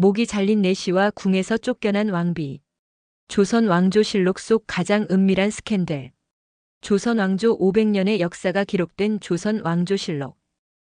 목이 잘린 내시와 궁에서 쫓겨난 왕비. 조선 왕조실록 속 가장 은밀한 스캔들. 조선 왕조 500년의 역사가 기록된 조선 왕조실록.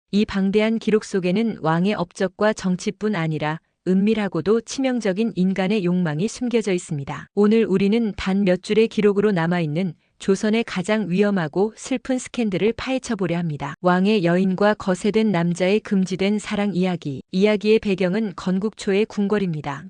이 방대한 기록 속에는 왕의 업적과 정치뿐 아니라 은밀하고도 치명적인 인간의 욕망이 숨겨져 있습니다. 오늘 우리는 단 몇 줄의 기록으로 남아있는 조선의 가장 위험하고 슬픈 스캔들을 파헤쳐보려 합니다. 왕의 여인과 거세된 남자의 금지된 사랑 이야기. 이야기의 배경은 건국초의 궁궐입니다.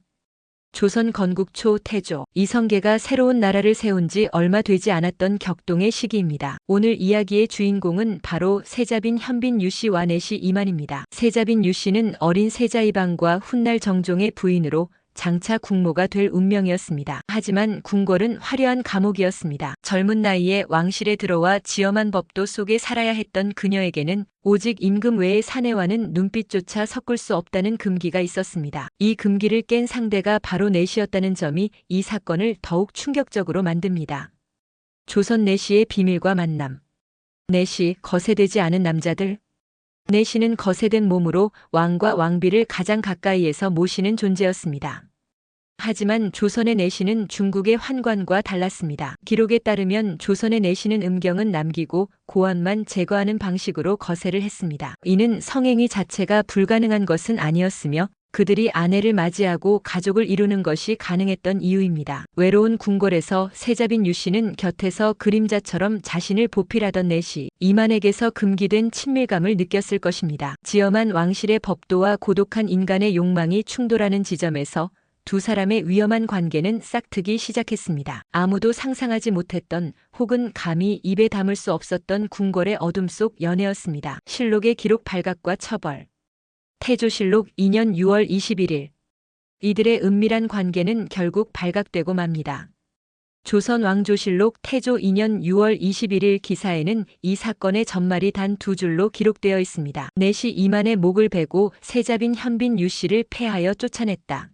조선 건국초 태조 이성계가 새로운 나라를 세운 지 얼마 되지 않았던 격동의 시기입니다. 오늘 이야기의 주인공은 바로 세자빈 현빈 유씨와 내시 이만입니다. 세자빈 유씨는 어린 세자 이방과 훗날 정종의 부인으로 장차 국모가 될 운명이었습니다. 하지만 궁궐은 화려한 감옥이었습니다. 젊은 나이에 왕실에 들어와 지엄한 법도 속에 살아야 했던 그녀에게는 오직 임금 외의 사내와는 눈빛조차 섞을 수 없다는 금기가 있었습니다. 이 금기를 깬 상대가 바로 내시였다는 점이 이 사건을 더욱 충격적으로 만듭니다. 조선 내시의 비밀과 만남. 내시, 거세되지 않은 남자들. 내시는 거세된 몸으로 왕과 왕비를 가장 가까이에서 모시는 존재였습니다. 하지만 조선의 내시는 중국의 환관과 달랐습니다. 기록에 따르면 조선의 내시는 음경은 남기고 고환만 제거하는 방식으로 거세를 했습니다. 이는 성행위 자체가 불가능한 것은 아니었으며 그들이 아내를 맞이하고 가족을 이루는 것이 가능했던 이유입니다. 외로운 궁궐에서 세자빈 유씨는 곁에서 그림자처럼 자신을 보필하던 내시 이만에게서 금기된 친밀감을 느꼈을 것입니다. 지엄한 왕실의 법도와 고독한 인간의 욕망이 충돌하는 지점에서 두 사람의 위험한 관계는 싹트기 시작했습니다. 아무도 상상하지 못했던 혹은 감히 입에 담을 수 없었던 궁궐의 어둠 속 연애였습니다. 실록의 기록 발각과 처벌. 태조실록 2년 6월 21일. 이들의 은밀한 관계는 결국 발각되고 맙니다. 조선 왕조실록 태조 2년 6월 21일 기사에는 이 사건의 전말이 단 두 줄로 기록되어 있습니다. 내시 이만의 목을 베고 세자빈 현빈 유씨를 패하여 쫓아냈다.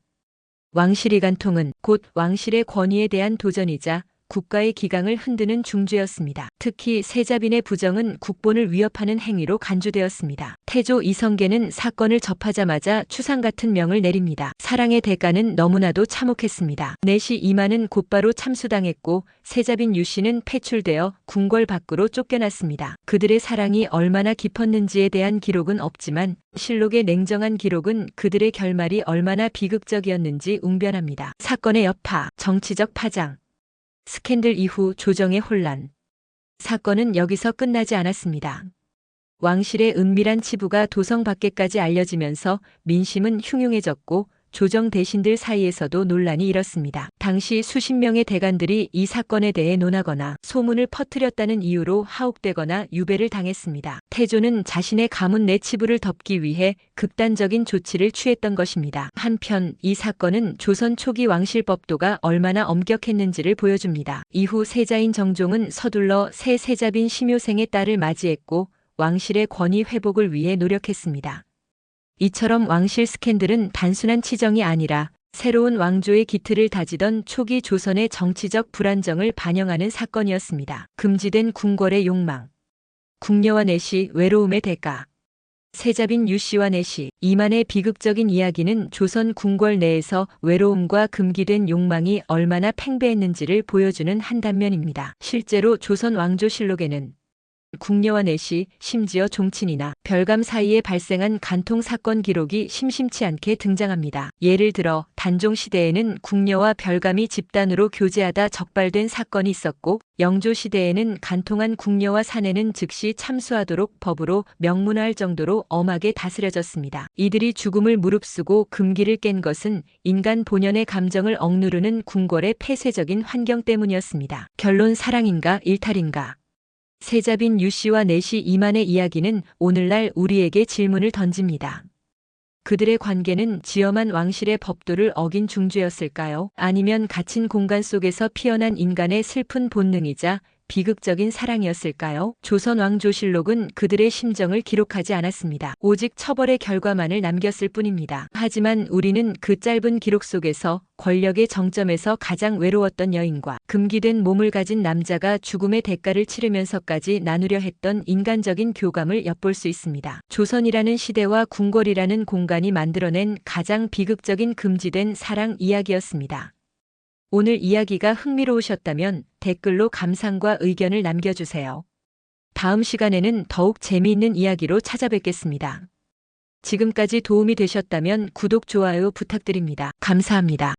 왕실의 간통은 곧 왕실의 권위에 대한 도전이자 국가의 기강을 흔드는 중죄였습니다. 특히 세자빈의 부정은 국본을 위협하는 행위로 간주되었습니다. 태조 이성계는 사건을 접하자마자 추상 같은 명을 내립니다. 사랑의 대가는 너무나도 참혹했습니다. 내시 이만은 곧바로 참수당했고 세자빈 유씨는 패출되어 궁궐 밖으로 쫓겨났습니다. 그들의 사랑이 얼마나 깊었는지에 대한 기록은 없지만 실록의 냉정한 기록은 그들의 결말이 얼마나 비극적이었는지 웅변합니다. 사건의 여파, 정치적 파장. 스캔들 이후 조정의 혼란. 사건은 여기서 끝나지 않았습니다. 왕실의 은밀한 치부가 도성 밖에까지 알려지면서 민심은 흉흉해졌고 조정 대신들 사이에서도 논란이 일었습니다. 당시 수십 명의 대관들이 이 사건에 대해 논하거나 소문을 퍼뜨렸다는 이유로 하옥되거나 유배를 당했습니다. 태조는 자신의 가문 내 치부를 덮기 위해 극단적인 조치를 취했던 것입니다. 한편 이 사건은 조선 초기 왕실 법도가 얼마나 엄격했는지를 보여줍니다. 이후 세자인 정종은 서둘러 새 세자빈 심효생의 딸을 맞이했고 왕실의 권위 회복을 위해 노력했습니다. 이처럼 왕실 스캔들은 단순한 치정이 아니라 새로운 왕조의 기틀을 다지던 초기 조선의 정치적 불안정을 반영하는 사건이었습니다. 금지된 궁궐의 욕망. 궁녀와 내시 외로움의 대가. 세자빈 유씨와 내시 이만의 비극적인 이야기는 조선 궁궐 내에서 외로움과 금기된 욕망이 얼마나 팽배했는지를 보여주는 한 단면입니다. 실제로 조선 왕조실록에는 궁녀와 내시, 심지어 종친이나 별감 사이에 발생한 간통 사건 기록이 심심치 않게 등장합니다. 예를 들어 단종 시대에는 궁녀와 별감이 집단으로 교제하다 적발된 사건이 있었고 영조 시대에는 간통한 궁녀와 사내는 즉시 참수하도록 법으로 명문화할 정도로 엄하게 다스려졌습니다. 이들이 죽음을 무릅쓰고 금기를 깬 것은 인간 본연의 감정을 억누르는 궁궐의 폐쇄적인 환경 때문이었습니다. 결론 사랑인가 일탈인가? 세자빈 유씨와 내시 이만의 이야기는 오늘날 우리에게 질문을 던집니다. 그들의 관계는 지엄한 왕실의 법도를 어긴 중죄였을까요? 아니면 갇힌 공간 속에서 피어난 인간의 슬픈 본능이자 비극적인 사랑이었을까요? 조선 왕조실록은 그들의 심정을 기록하지 않았습니다. 오직 처벌의 결과만을 남겼을 뿐입니다. 하지만 우리는 그 짧은 기록 속에서 권력의 정점에서 가장 외로웠던 여인과 금기된 몸을 가진 남자가 죽음의 대가를 치르면서까지 나누려 했던 인간적인 교감을 엿볼 수 있습니다. 조선이라는 시대와 궁궐이라는 공간이 만들어낸 가장 비극적인 금지된 사랑 이야기였습니다. 오늘 이야기가 흥미로우셨다면 댓글로 감상과 의견을 남겨주세요. 다음 시간에는 더욱 재미있는 이야기로 찾아뵙겠습니다. 지금까지 도움이 되셨다면 구독, 좋아요 부탁드립니다. 감사합니다.